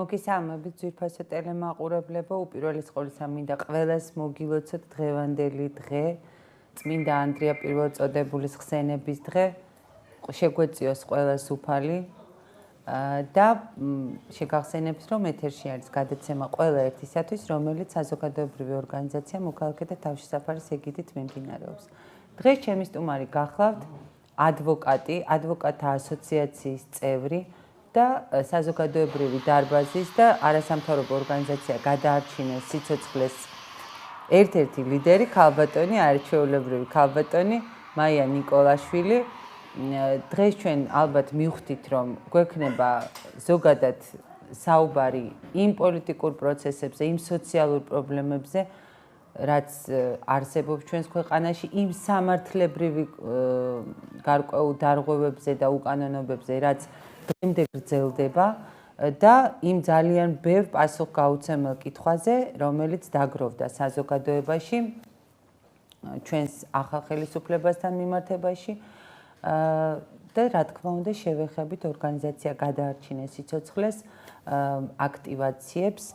მოგესალმებით ძვირფასო ტელემაყურებლებო, უპირველეს ყოვლისა მინდა ყველას მოგილოცოთ დღევანდელი დღე, წმინდა ანდრია პირველწოდებულის ხსენების დღე, შეგვეწიოს ყველას უფალი და შეგახსენებთ, რომ ეთერში არის გადაცემა ყველა ერთისათვის, რომელიც საზოგადოებრივი ორგანიზაცია მოქალაქეთა თავშესაფარის ეგიდით მიმდინარეობს. დღეს ჩემი სტუმარი გახლავთ ადვოკატი, ადვოკატთა ასოციაციის წევრი და საზოგადოებრივი დარბაზის და არასამთავრობო ორგანიზაცია გადაარჩინეს სიცოცხლეს ერთ-ერთი ლიდერი, ქალბატონი, არჩეულებრივი ქალბატონი მაია ნიკოლაშვილი. დღეს ჩვენ ალბათ მივხვდით, რომ გვექნება ზოგადად საუბარი იმ პოლიტიკურ პროცესებზე, იმ სოციალურ პრობლემებზე, რაც არსებობს ჩვენს ქვეყანაში, იმ სამართლებრივი გარკვეულ დარღვევებზე და უკანონოებებზე, რაც დღემდე გრძელდება და იმ ძალიან ბევრ პასუხგაუცემელ კითხვაზე, რომელიც დაგროვდა საზოგადოებაში, ჩვენს ახალ ხელისუფლებასთან მიმართებაში და რა თქმა უნდა შევეხებით ორგანიზაცია გადაარჩინეს სიცოცხლეს აქტივაციებს.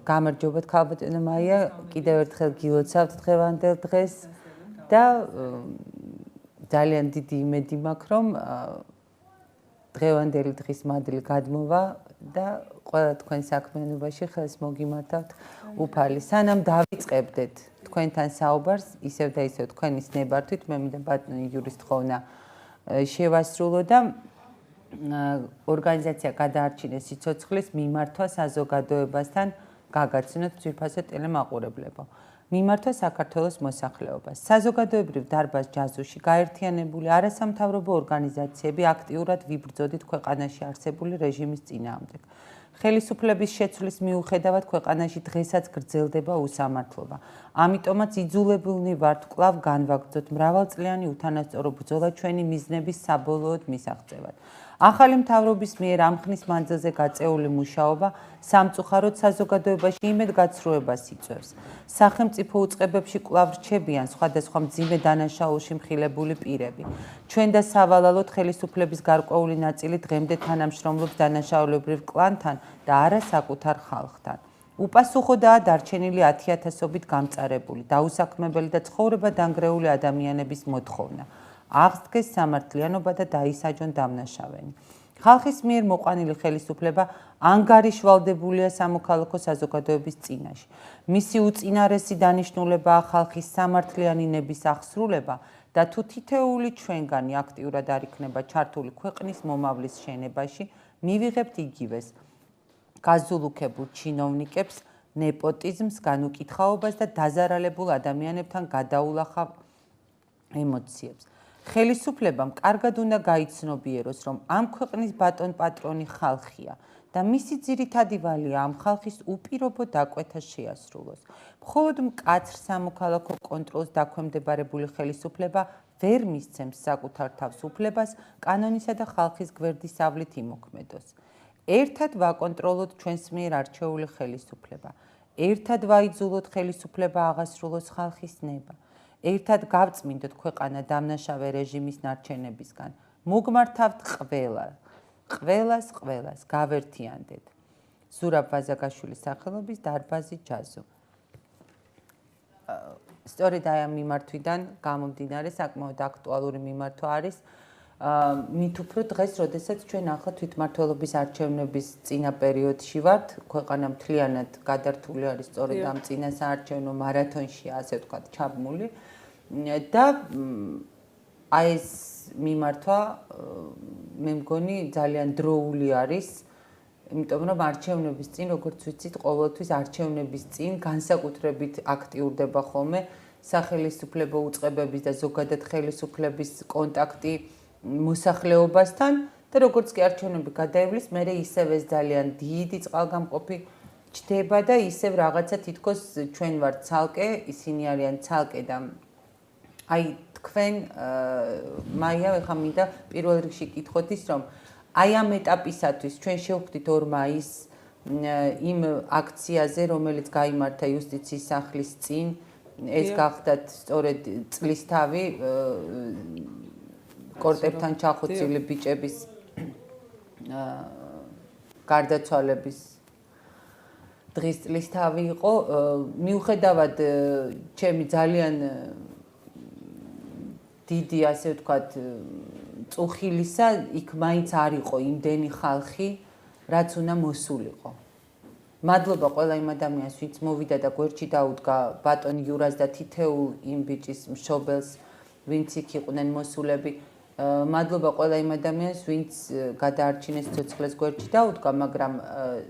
გამარჯობათ ქალბატონო მაია, კიდევ ერთხელ გილოცავთ დღევანდელ დღეს და ძალიან დიდი იმედი მაქვს, რომ დღევანდელი დღის მადლი გადმოვა და ყველა თქვენ საქმიანობაში ხელს მოგიმართავთ უფალი. სანამ დავიწყებდეთ თქვენთან საუბარს, ისევ და ისევ თქვენის ნებართვით, მე მინდა ბატონი იურის თხოვნა შევასრულო და ორგანიზაცია გადაარჩინეს სიცოცხლის მიმართვა საზოგადოებასთან გაგაცნოთ ძვირფასო ტელემაყურებლებო. მიმართვა საქართველოს მოსახლეობას. საზოგადოებრივ დარბაზ ჯაზუში გაერთიანებული არასამთავრობო ორგანიზაციები აქტიურად ვიბრძოდით ქვეყანაში არსებული რეჟიმის წინააღმდეგ. ხელისუფლების შეცვლის მიუხედავად ქვეყანაში დღესაც გრძელდება უსამართლობა. ამიტომაც იძულებულნი ვართ კვლავ განვაგრძოთ მრავალწლიანი უთანასწორო ბრძოლა ჩვენი მიზნების საბოლოოდ მისაღწევად. ახალი მთავრობის მიერ ამ ხნის მანძილზე გაწეული მუშაობა სამწუხაროდ საზოგადოებაში იმედგაცრუებას იწვევს. სახელმწიფო უწყებებში კვლავ რჩებიან სხვადასხვა მძიმე დანაშაულში მხილებული პირები. ჩვენ და სავალალოდ ხელისუფლების გარკვეული ნაწილი დღემდე თანამშრომლობს დანაშაულებრივ კლანთან და არა საკუთარ ხალხთან. უპასუხოდაა დარჩენილი 10,000-ობით გამწარებული, დაუსაქმებელი და ცხოვრება დანგრეული ადამიანების მოთხოვნა. აღსდგეს სამართლიანობა და დაისაჯონ დამნაშავენი. ხალხის მიერ მოყვანილი ხელისუფლება ანგარიშვალდებულია სამოქალაქო საზოგადოების წინაშე. მისი უწინარესი დანიშნულებაა ხალხის სამართლიანინების აღსრულება და თუ თითოეული ჩვენგანი აქტიურად არ იქნება ჩართული ქვეყნის მომავლის შენებაში, მივიღებთ იგივეს გაზულუქებულ ჩინოვნიკებს, ნეპოტიზმს, განუკითხაობას და დაზარალებულ ადამიანებთან გადაულახავ ემოციებს. ხელისუფლებამ კარგად უნდა გაიცნობიეროს, რომ ამ ქვეყნის ბატონ-პატრონი ხალხია და მისი ძირითადი ვალია ამ ხალხის უპირობო დაკვეთა შეასრულოს. მხოლოდ მკაცრ სამოქალაქო კონტროლს დაქვემდებარებული ხელისუფლება ვერ მისცემს საკუთარ თავს უფლებას კანონისა და ხალხის გვერდის ავლით იმოქმედოს. ერთად ვაკონტროლოთ ჩვენს მიერ არჩეული ხელისუფლება. ერთად ვაიძულოთ ხელისუფლება აღასრულოს ხალხის ნება. ერთად გავწმინდოთ ქვეყანა დამნაშავე რეჟიმის ნარჩენებისგან. მოგმართავთ ყველას გავერთიანდეთ. ზურაბ ვაზაგაშვილის სახელობის დარბაზი ჯაზუ. სწორედ აი ამ მიმართვიდან გამომდინარე საკმაოდ აქტუალური მიმართვა არის მით უფრო დღეს, როდესაც ჩვენ ახლა თვითმმართველობის არჩევნების წინა პერიოდში ვართ, ქვეყანა მთლიანად გადართული არის სწორედ ამ წინა საარჩევნო მარათონში, ასე ვთქვათ, ჩაბმული და აი ეს მიმართვა მე მგონი ძალიან დროული არის, იმიტომ რომ არჩევნების წინ, როგორც ვიცით, ყოველთვის არჩევნების წინ განსაკუთრებით აქტიურდება ხოლმე სახელისუფლებო უწყებების და ზოგადად ხელისუფლების კონტაქტი მოსახლეობასთან და როგორც კი არჩევნები გადაივლის, მერე ისევ ეს ძალიან დიდი წყალგამყოფი ჩდება და ისევ რაღაცა თითქოს ჩვენ ვართ ცალკე, ისინი არიან ცალკე და აი თქვენ მაია, ეხლა მინდა პირველ რიგში კითხოთ ის, რომ აი ამ ეტაპისათვის ჩვენ შევხვდით 2 მაისს იმ აქციაზე, რომელიც გაიმართა იუსტიციის სახლის წინ, ეს გახდათ სწორედ წლისთავი კორტებთან ჩახოცილი ბიჭების გარდაცვალების დღის წლისთავი იყო. მიუხედავად ჩემი ძალიან დიდი, ასე ვთქვათ, წუხილისა, იქ მაინც არ იყო იმდენი ხალხი, რაც უნდა მოსულიყო. მადლობა ყველა იმ ადამიანს, ვინც მოვიდა და გვერდში დაუდგა ბატონ იურას და თითეულ იმ ბიჭის მშობელს, ვინც იქ იყვნენ მოსულები. მადლობა ყველა იმ ადამიანს, ვინც გადაარჩინეს ცოცხლეს გვერდში დაუდგა, მაგრამ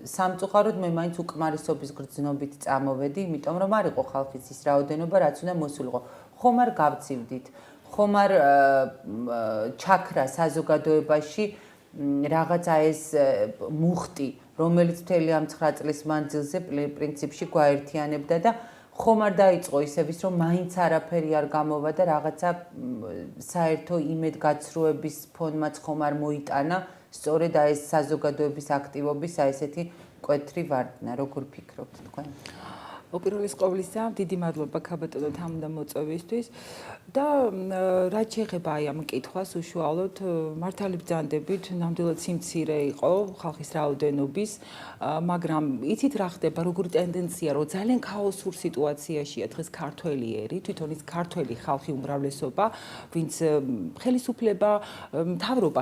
სამწუხაროდ მე მაინც უკმარისობის გრძნობით წამოვედი, იმიტომ რომ არ იყო ხალხის ის რაოდენობა, რაც უნდა მოსულიყო. ხომ არ გავწივდით, ხომ არ ჩაქრა საზოგადოებაში რაღაცა ეს მუხტი, რომელიც მთელი ამ 9 წლის მანძილზე პრინციპში გვაერთიანებდა და ხომ არ დაიწყო ისევის, რომ მაინც არაფერი არ გამოვა და რაღაცა საერთო იმედგაცრუების ფონმაც ხომ არ მოიტანა, სწორედ ეს საზოგადოების აქტივობის ესეთი მკვეთრი ვარდნა. როგორ ფიქრობთ თქვენ? უპირველეს ყოვლისა, დიდი მადლობა ქაბატონო თამდა მოწვევისთვის და რაც შეეხება აი ამ კითხვას უშუალოდ მართალი ბრძანდებით, ნამდვილად სიმცირე იყო ხალხის რაოდენობის, მაგრამ იცით რა ხდება, როგორი ტენდენცია, რომ ძალიან ქაოსურ სიტუაციაშია დღეს ქართველი ერი, თვითონ ის ქართველი ხალხი უმრავლესობა, ვინც ხელისუფლება, მთავრობა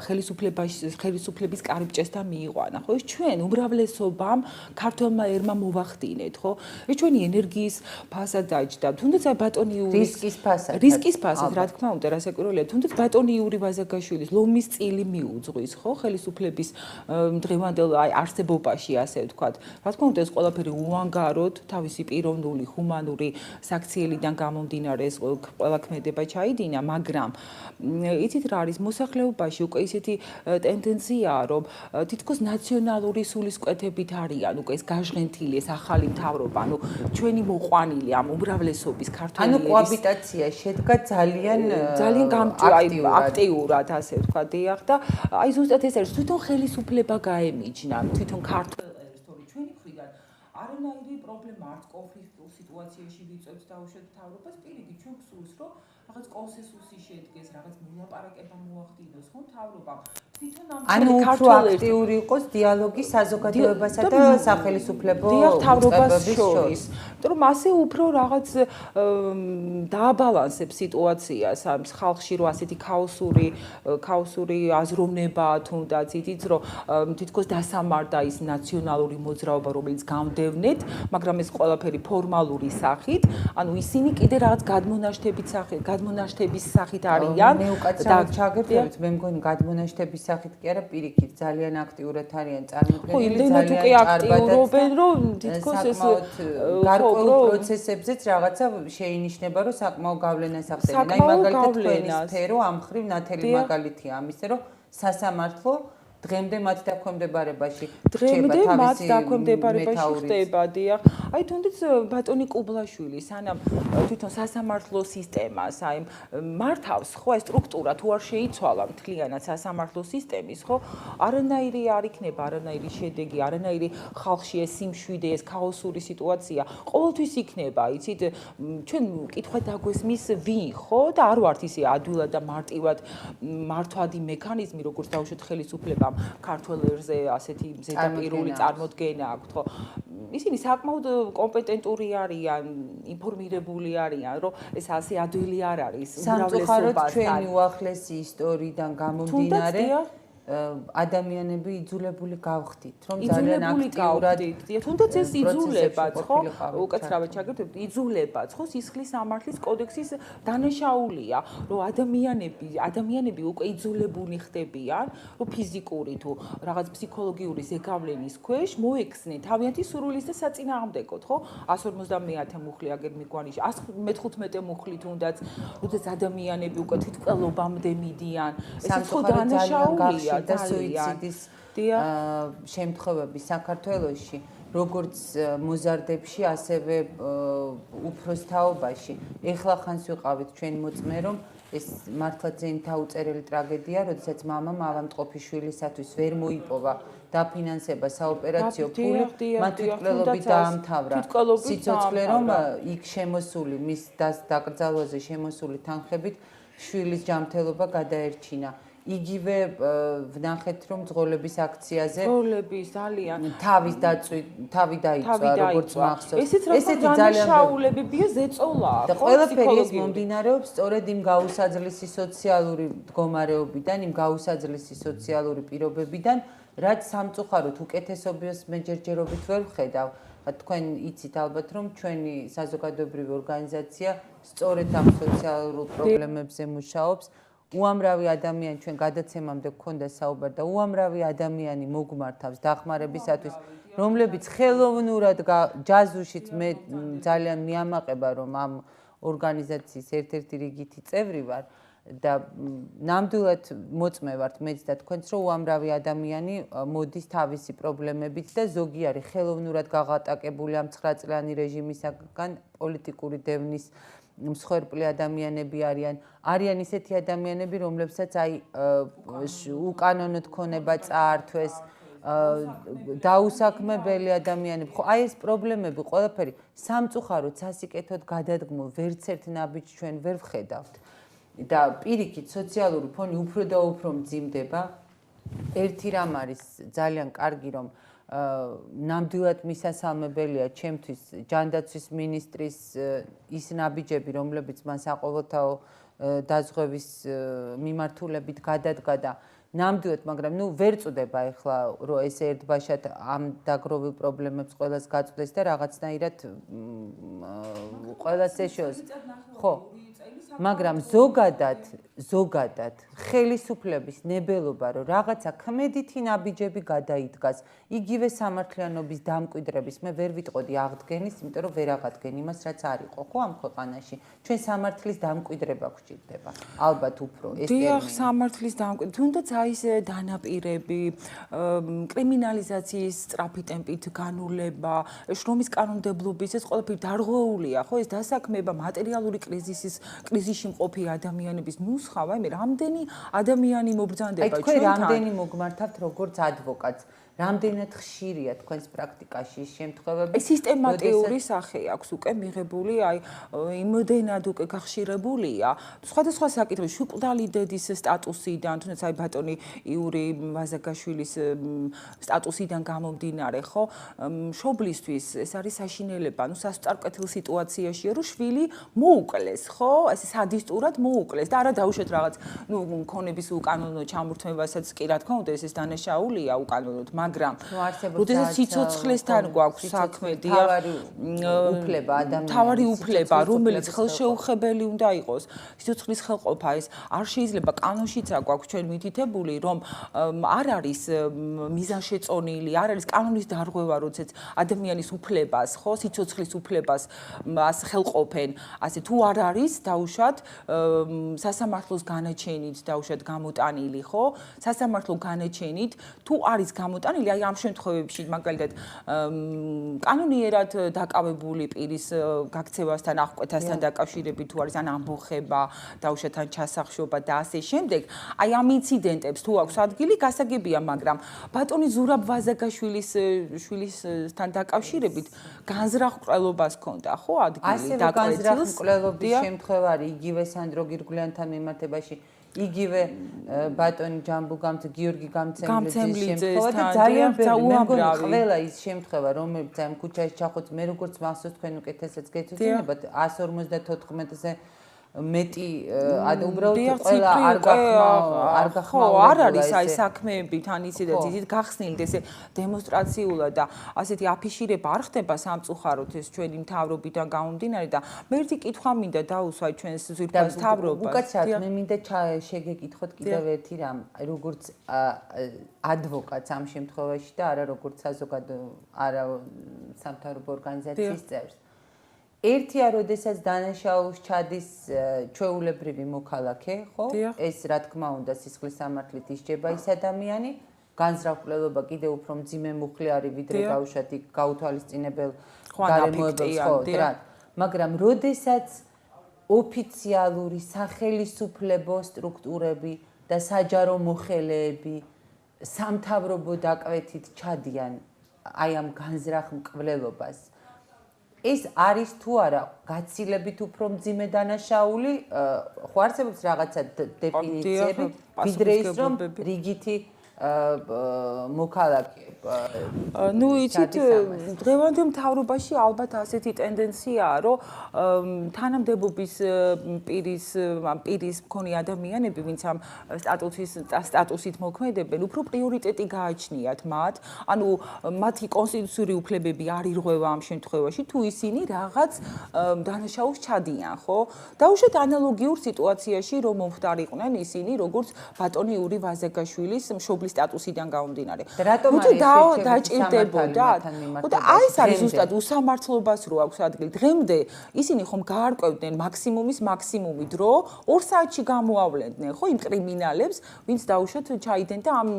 ხელისუფლების კარიბჭესთან მიიყვანა, ხო? ეს ჩვენ უმრავლესობამ ქართველმა ერმა მოვახდინეთ, ხო? ეს ჩვენი ენერგიის ფასად დაიჭდა. თუნდაც აი ბატონი იური რისკის ფასად, რა თქმა უნდა, რასაკვირველია, თუნდაც ბატონი იური ბაზაგაშვილის ლომის წილი მიუძღვის, ხო, ხელისუფლების დღევანდელ აი არსებობაში, ასე ვთქვათ. რა თქმა უნდა, ეს ყველაფერი უანგაროდ, თავისი პიროვნული, ჰუმანური საქციელიდან გამომდინარე ეს ყველა ქმედება ჩაიდინა, მაგრამ იცით რა არის მოსახლეობაში უკვე ისეთი ტენდენციაა, რომ თითქოს ნაციონალური სულისკვეთებით არიან უკვე ეს გაჟღენთილი ეს ახალი მთავრობა, ანუ ჩვენი მოყვანილი ამ უმრავლესობის ქართველი ანუ კოაბიტაცია შედგა ძალიან აქტიურად, ასე ვთქვათ, დიახ და აი ზუსტად ეს არის თვითონ ხელისუფლება გაემიჯნა, თვითონ ქართველ ერს თორე ჩვენი მხრიდან არანაირი პრობლემა არც კონფლიქტურ სიტუაციაში ვიწევთ დაუშვათ მთავრობას, პირიქით ჩვენ გსურს, რომ რაღაც კონსენსუსი შედგეს, რაღაც მოლაპარაკება მოახდინოს, ხო, მთავრობამ. ანუ უფრო აქტიური იყოს დიალოგი საზოგადოებასა და სახელმწიფო მთავრობას შორის. იმიტომ რომ ასე უფრო რაღაც დააბალანსებს სიტუაციას ამ ხალხში, რომ ასეთი ქაოსური აზროვნება თუნდაც იცით, რომ თითქოს დასამარდა ის ნაციონალური მოძრაობა, რომელიც გამდევნეთ, მაგრამ ეს ყველაფერი ფორმალური სახით, ანუ ისინი კიდე რაღაც გადმონაშთების სახით არიან. მე უკაცრავად ჩაგერთვით, მე მგონი გადმონაშთების სახით კი არა, პირიქით ძალიან აქტიურად არიან წარმოქმნილი, ძალიან აქტიურობენ, რომ თითქოს ეს გარკვეულ პროცესებზეც რაღაცა შეინიშნება, რომ საკმაო გავლენას ახდენენ. აი მაგალითად თქვენი სფერო ამ ხრივ ნათელი მაგალითია ამისა, რომ სასამართლო დღემდე მათ დაქვემდებარებაში ხდება, დიახ. აი თუნდაც ბატონი კუბლაშვილი სანამ თვითონ სასამართლო სისტემას აი მართავს, ხო, ეს სტრუქტურა თუ არ შეიცვალა მთლიანად სასამართლო სისტემის, ხო, არანაირი არ იქნება, არანაირი შედეგი, არანაირი ხალხში ეს სიმშვიდე, ეს ქაოსური სიტუაცია ყოველთვის იქნება, იცით, ჩვენ კითხვა დაგვესმის ვინ, ხო, და არ ვართ ისე ადვილად და მარტივად მართვადი მექანიზმი, როგორც დაუშვათ ხელისუფლებამ ქართველ ერზე ასეთი ზედაპირული წარმოდგენა აქვს, ხო? ისინი საკმაოდ კომპეტენტური არიან, ინფორმირებული არიან, რომ ეს ასე ადვილი არ არის სამწუხაროდ ჩვენი უახლესი ისტორიიდან გამომდინარე ადამიანები იძულებული გავხდით, რომ ძალიან აქტიურად თუნდაც ეს იძულებაც, ხო, უკაცრავად ჩაგერთვით, იძულებაც, ხო, სისხლის სამართლის კოდექსის დანაშაულია, რომ ადამიანები უკვე იძულებული ხდებიან, რომ ფიზიკური თუ რაღაც ფსიქოლოგიური ზეგავლენის ქვეშ მოექცნენ თავიანთი სურვილის და საწინააღმდეგოდ, ხო? 150 მუხლი აგერ მიგვანიშ, 115 მუხლი თუნდაც, როდესაც ადამიანები უკვე თვითმკვლელობამდე მიდიან, ეს ხო დანაშაულია და სუიციდის შემთხვევები საქართველოში, როგორც მოზარდებში, ასევე უფროს თაობაში. ეხლა ხანს ვიყავით ჩვენ მოწმე, რომ ეს მართლაც ზეიმ დაუწერელი ტრაგედია, როდესაც მამამ ავადმყოფი შვილისათვის ვერ მოიპოვა დაფინანსება საოპერაციო ფული, მათ თვითმკვლელობით დაამთავრა. სიცოცხლე რომ იქ შემოსული, მის დაკრძალვაზე შემოსული თანხებით შვილის ჯანმრთელობა გადაერჩინა. იგივე ვნახეთ რომ ძღოლების აქციაზე ძღოლების ძალიან თავი დაიწვა როგორც მახსოვს. ესეთი ძალიან შაულებებია ზეწოლა. და ყველაფერი ეს მომდინარეობს სწორედ იმ გაუსაძლისი სოციალური მდგომარეობიდან, იმ გაუსაძლისი სოციალური პირობებიდან, რაც სამწუხაროდ უკეთესობის მეჯერჯერობით ვერ ვხედავ. თქვენ იცით ალბათ რომ ჩვენი საზოგადოებრივი ორგანიზაცია სწორედ ამ სოციალურ პრობლემებზე მუშაობს. უამრავი ადამიანი ჩვენ გადაცემამდე გქონდა საუბარი და უამრავი ადამიანი მოგმართავს დახმარებისათვის, რომლებიც ხელოვნურად ჯაზუშით მე ძალიან მიამაყება რომ ამ ორგანიზაციის ერთ-ერთი რიგითი წევრი ვარ და ნამდვილად მოწმე ვართ მეც და თქვენც რომ უამრავი ადამიანი მოდის თავისი პრობლემებით და ზოგი არის ხელოვნურად გაღატაკებული ამ 9 წლიანი რეჟიმისაგან პოლიტიკური დევნის მსხვერპლი ადამიანები არიან ისეთი ადამიანები რომლებსაც უკანონოდ ქონება წაართვეს დაუსაქმებელი ადამიანები ხო აი ეს პრობლემები ყველაფერი სამწუხაროდ სასიკეთოდ გადადგმულ ვერც ერთ ნაბიჯს ჩვენ ვერ ვხედავთ და პირიქით სოციალური ფონი უფრო და უფრო მძიმდება ერთი რამ არის ძალიან კარგი რომ ნამდვილად მისასალმებელია ჩემთვის ჯანდაცვის მინისტრის ის ნაბიჯები რომლებიც მან საყოველთაო დაზღვევის მიმართულებით გადადგა და ნამდვილად მაგრამ ვერ წუდება ეხლა რომ ეს ერთბაშად ამ დაგროვილ პრობლემებს ყველას გაწვდეს და რაღაცნაირად ყველას ეშოს ხო მაგრამ ზოგადად ხელისუფლების ნებელობა რომ რაღაცა ქმედითი ნაბიჯები გადაიდგას იგივე სამართლიანობის დამკვიდრების მე ვერ ვიტყოდი აღდგენის იმიტომ რომ ვერ აღადგენ იმას რაც არ იყო ხო ამ ქვეყანაში ჩვენ სამართლის დამკვიდრება გვჭირდება ალბათ უფრო ეს ტერმინი დიახ სამართლის დამკვიდრება თუნდაც აი ეს დანაპირები კრიმინალიზაციის სწრაფი ტემპით განულება შრომის კანონმდებლობის ეს ყველაფერი დარღვეულია ხო ეს დასაქმება მატერიალური კრიზისში მყოფი ადამიანების ნუსხავ აი მე რამდენი ადამიანი მობრძანდება ჩვენთან აი თქვენ რამდენი მოგმართავთ როგორც ადვოკატს რამდენად ხშირია თქვენს პრაქტიკაში ის შემთხვევები სისტემატიური სახე აქვს უკვე მიღებული აი იმდენად უკვე გახშირებულია სხვადასხვა საკითხი შუკლდალი დედის სტატუსიდან თუნდაც აი ბატონი იური ვაზაგაშვილის სტატუსიდან გამომდინარე ხო მშობლისთვის ეს არის საშინელება სასწარკვეთილ სიტუაციაშია რომ შვილი მოუკლეს ხო ესე სადისტურად მოუკლეს და არა დაუშვათ რაღაც მქონების უკანონო ჩამორთმევასაც კი რა თქმა უნდა ეს დანაშაულია უკანონოდ მაგრამ როდესაც სიცოცხლესთან გვაქვს საქმე თავარი უფლება რომელიც ხელშეუხებელი უნდა იყოს სიცოცხლის ხელყოფა ეს არ შეიძლება კანონშიც გვაქვს ჩვენ მითითებული რომ არ არის მიზანშეწონილი არ არის კანონის დარღვევა როდესაც ადამიანის უფლებას ხო სიცოცხლის უფლებას ხელყოფენ ასე თუ არ არის დაუშვათ სასამართლოს განაჩენით დაუშვათ გამოტანილი ხო სასამართლო განაჩენით თუ არის გამოტანილი აი ამ შემთხვევებში მაგალითად კანონიერად დაკავებული პირის გაქცევასთან აღკვეთასთან დაკავშირებით თუ არის ან ამბოხება დაუშვათ ან ჩასახშობა და ასე შემდეგ აი ამ ინციდენტებს თუ აქვს ადგილი გასაგებია მაგრამ ბატონი ზურაბ ვაზაგაშვილისთან დაკავშირებით განზრახ-მკვლელობას ჰქონდა ხო ადგილი დაკვეთილს ასევე განზრახ-მკვლელობის შემთხვევა არის იგივე სანდრო გირგვლიანთან მიმართებაში იგივე ბატონი ჯამბუგამძე გიორგი გამცემლიძის შემთხვევა და ძალიან ბევრი ყველა ის შემთხვევა რომელიც ამ ქუჩაში ჩახოც მე როგორც მახსოვს თქვენ უკეთესად გეცოდინებათ 154-ზე მეტი უბრალოდ ყველა არ გახმა არ არის აი საქმეები თან ისედაც ისიც გახსნილ ესე დემონსტრაციულად და ასეთი აფიშირება არ ხდება სამწუხაროდ ეს ჩვენი მთავრობიდან გამომდინარე და მე ერთი კითხვა მინდა დაუსვა ჩვენს ზურბას მთავრობას უკაცრავად მე მინდა შეგეკითხოთ კიდევ ერთი რამ როგორც ადვოკატს ამ შემთხვევაში და არა როგორც საზოგადო არა სამთავრობო ორგანიზაციის წევრს ერთია, როდესაც დანაშაულს ჩადის ჩვეულებრივი მოქალაქე, ხო? ეს რა თქმა უნდა სისხლის სამართლით ისჯება ის ადამიანი, განზრახ-მკვლელობა კიდევ უფრო მძიმე მუხლი არის ვიდრე დაუშვათ იქ გაუთვალისწინებელ გარემოებებს, ხო, მაგრამ როდესაც ოფიციალური სახელისუფლებო სტრუქტურები და საჯარო მოხელეები სამთავრობო დაკვეთით ჩადიან აი ამ განზრახ-მკვლელობას ეს არის თუ არა გაცილებით უფრო მძიმე დანაშაული, ხო არსებობს რაღაცა დეფინიციები, ვიდრე ის რომ რიგითი მოქალაქე ну იცით დღევანდელ მთავრობაში ალბათ ასეთი ტენდენციაა რომ თანამდებობის პირის მქონე ადამიანები ვინც ამ სტატუსით მოქმედებენ უფრო პრიორიტეტი გააჩნიათ მათ ანუ მათი კონსტიტუციური უფლებები არ ირღვევა ამ შემთხვევაში თუ ისინი რაღაც დანაშაულს ჩადიან ხო დაუშვათ ანალოგიურ სიტუაციაში რომ მომხდარიყვნენ ისინი როგორც ბატონი იური ვაზაგაშვილის მშობლის სტატუსიდან გამომდინარე თუ დაჭირდებოდათ და აი ეს არის ზუსტად უსამართლობას რო აქვს ადგილი დღემდე ისინი ხომ გაარკვევდნენ მაქსიმუმის მაქსიმუმი დრო 2 საათში გამოავლენდნენ ხო იმ კრიმინალებს ვინც დაუშვათ ჩაიდენ და ამ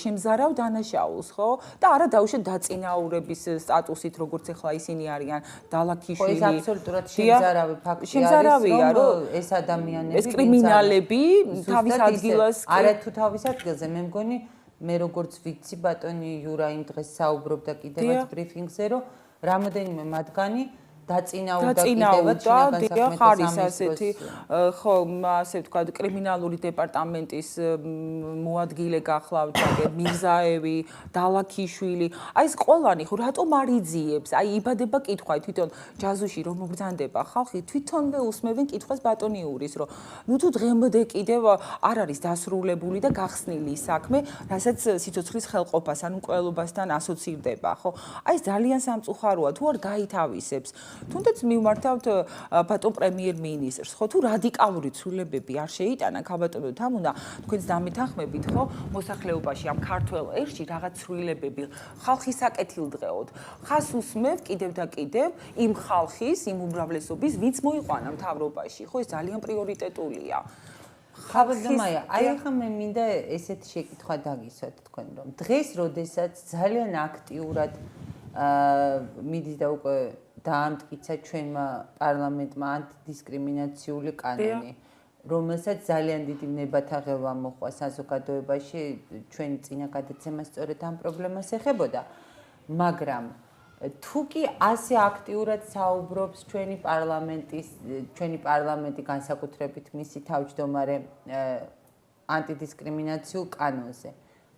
შემზარავ დანაშაულს ხო და არა დაუშვათ დაწინაურების სტატუსით როგორც ახლა ისინი არიან დალაქიშვილი ეს აბსოლუტურად შემზარავი ფაქტია რომ ეს ადამიანები ეს კრიმინალები თავის ადგილას არა თუ თავის ადგილზე მე მგონი მე როგორც ვიცი ბატონი იურა იმ დღეს საუბრობდა კიდევაც ბრიფინგზე რომ რამოდენიმე მათგანი დაწინაურდა კიდევაც ხარის ასეთი ხო ასე ვთქვათ კრიმინალური დეპარტამენტის მოადგილე გახლავთ აგერ მირზაევი დალაქიშვილი აი ეს ყველანი ხო რატომ არ იძიებს აი იბადება კითხვა თვითონ ჯაზუში რომ მოგზანდება ხალხი თვითონვე უსმევენ კითხვას ბატონი յուრის რომ ნუ თუ დღემდე კიდევ არ არის დასრულებული და გახსნილი საქმე რასაც სიცოცხლის ხელყოფას ანუ მკვლელობასთან ასოცირდება ხო აი ეს ძალიან სამწუხაროა თუ არ გაითავისებს თუნდაც მივმართავთ ბატონ პრემიერ-მინისტრს, ხო თუ რადიკალური ცვლილებები არ შეიტანა ქალბატონო თამუნა, თქვენს დამეთანხმებით, ხო, მოსახლეობაში ამ ქართულ ერში რაღაც ცვლილებები ხალხის აკეთილდღეოდ. ხას უსმევ კიდევ და კიდევ იმ ხალხის, იმ უმრავლესობის, ვინც მოიყვანა მთავრობაში, ხო, ეს ძალიან პრიორიტეტულია. ხაბაზამაია, აი ახლა მე მინდა ესეთი შეკითხვა დაგისვათ თქვენ რომ დღეს როდესაც ძალიან აქტიურად მიდის და უკვე დაამტკიცა ჩვენმა პარლამენტმა ანტიდისკრიმინაციული კანონი, რომელსაც ძალიან დიდი ნებათაღელვა მოჰყვა საზოგადოებაში, ჩვენი წინა გადაცემა სწორედ ამ პრობლემას ეხებოდა, მაგრამ თუ კი ასე აქტიურად საუბრობს ჩვენი პარლამენტი განსაკუთრებით მისი თავმჯდომარე ანტიდისკრიმინაციულ კანონზე